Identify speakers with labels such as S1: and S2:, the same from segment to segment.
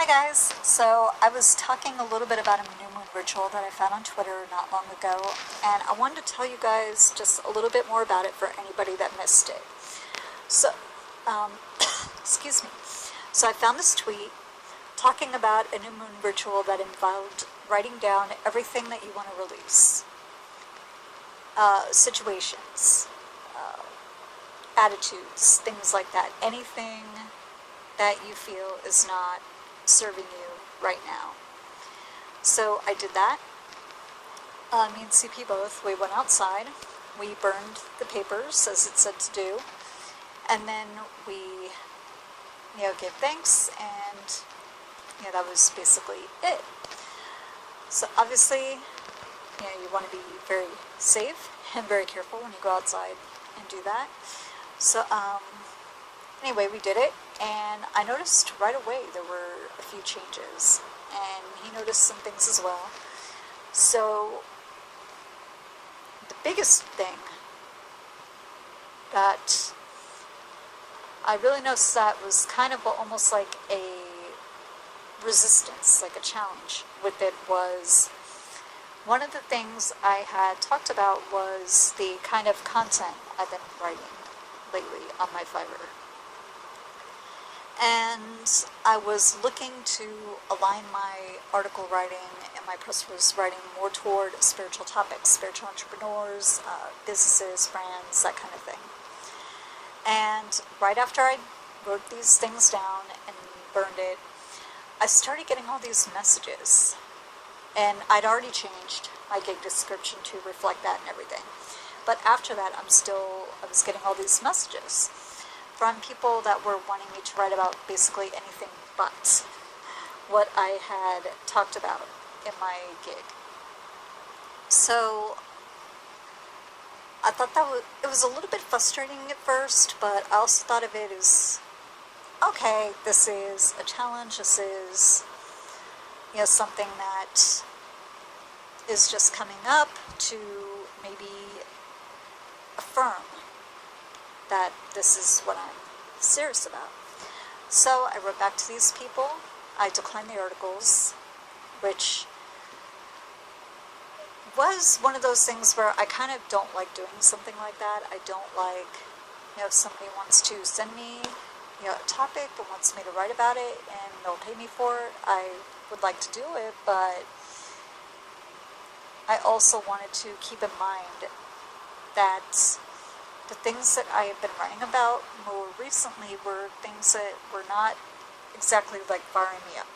S1: Hi guys! So I was talking a little bit about a new moon ritual that I found on Twitter not long ago, and I wanted to tell you guys just a little bit more about it for anybody that missed it. So, excuse me. So I found this tweet talking about a new moon ritual that involved writing down everything that you want to release. Situations, attitudes, things like that. Anything that you feel is not serving you right now. So I did that. Me and CP both, we went outside, we burned the papers as it said to do, and then we, gave thanks, and, that was basically it. So obviously, you want to be very safe and very careful when you go outside and do that. So, anyway, we did it, and I noticed right away there were a few changes, and he noticed some things as well. So, the biggest thing that I really noticed that was kind of almost like a resistance, like a challenge with it, was one of the things I had talked about was the kind of content I've been writing lately on my Fiverr. And I was looking to align my article writing and my press release writing more toward spiritual topics, spiritual entrepreneurs, businesses, brands, that kind of thing. And right after I wrote these things down and burned it, I started getting all these messages. And I'd already changed my gig description to reflect that and everything. But after that, I was getting all these messages from people that were wanting me to write about basically anything but what I had talked about in my gig. So I thought it was a little bit frustrating at first, but I also thought of it as, okay, this is a challenge, this is something that is just coming up to maybe affirm that this is what I'm serious about. So I wrote back to these people. I declined the articles, which was one of those things where I kind of don't like doing something like that. I don't like, if somebody wants to send me, a topic and wants me to write about it and they'll pay me for it, I would like to do it, but I also wanted to keep in mind that the things that I have been writing about more recently were things that were not exactly like firing me up.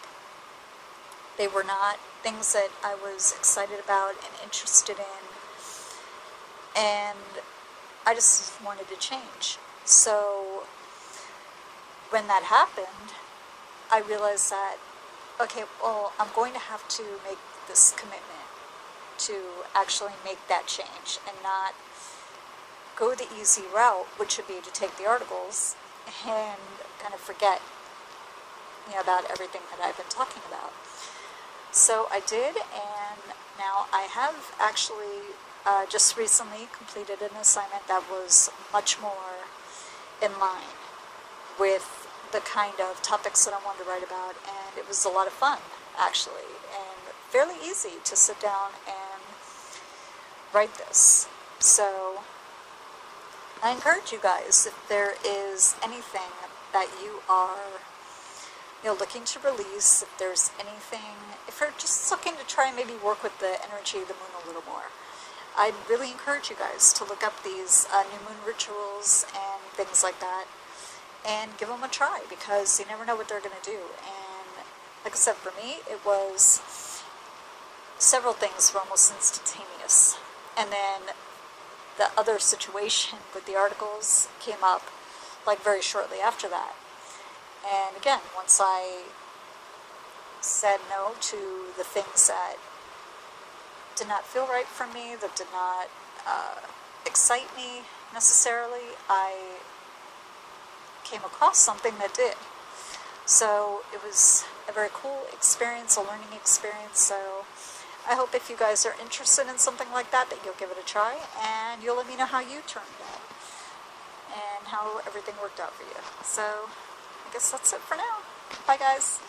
S1: They were not things that I was excited about and interested in, and I just wanted to change. So when that happened, I realized that, okay, well, I'm going to have to make this commitment to actually make that change and not go the easy route, which would be to take the articles and kind of forget, about everything that I've been talking about. So I did, and now I have actually just recently completed an assignment that was much more in line with the kind of topics that I wanted to write about, and it was a lot of fun, actually, and fairly easy to sit down and write this. So I encourage you guys, if there is anything that you are looking to release, if there's anything, if you're just looking to try and maybe work with the energy of the moon a little more, I'd really encourage you guys to look up these new moon rituals and things like that and give them a try, because you never know what they're going to do. And like I said, for me, it was several things were almost instantaneous. And then the other situation with the articles came up like very shortly after that. And again, once I said no to the things that did not feel right for me, that did not excite me necessarily, I came across something that did. So it was a very cool experience, a learning experience. So I hope if you guys are interested in something like that, that you'll give it a try, and you'll let me know how you turned out and how everything worked out for you. So I guess that's it for now. Bye, guys.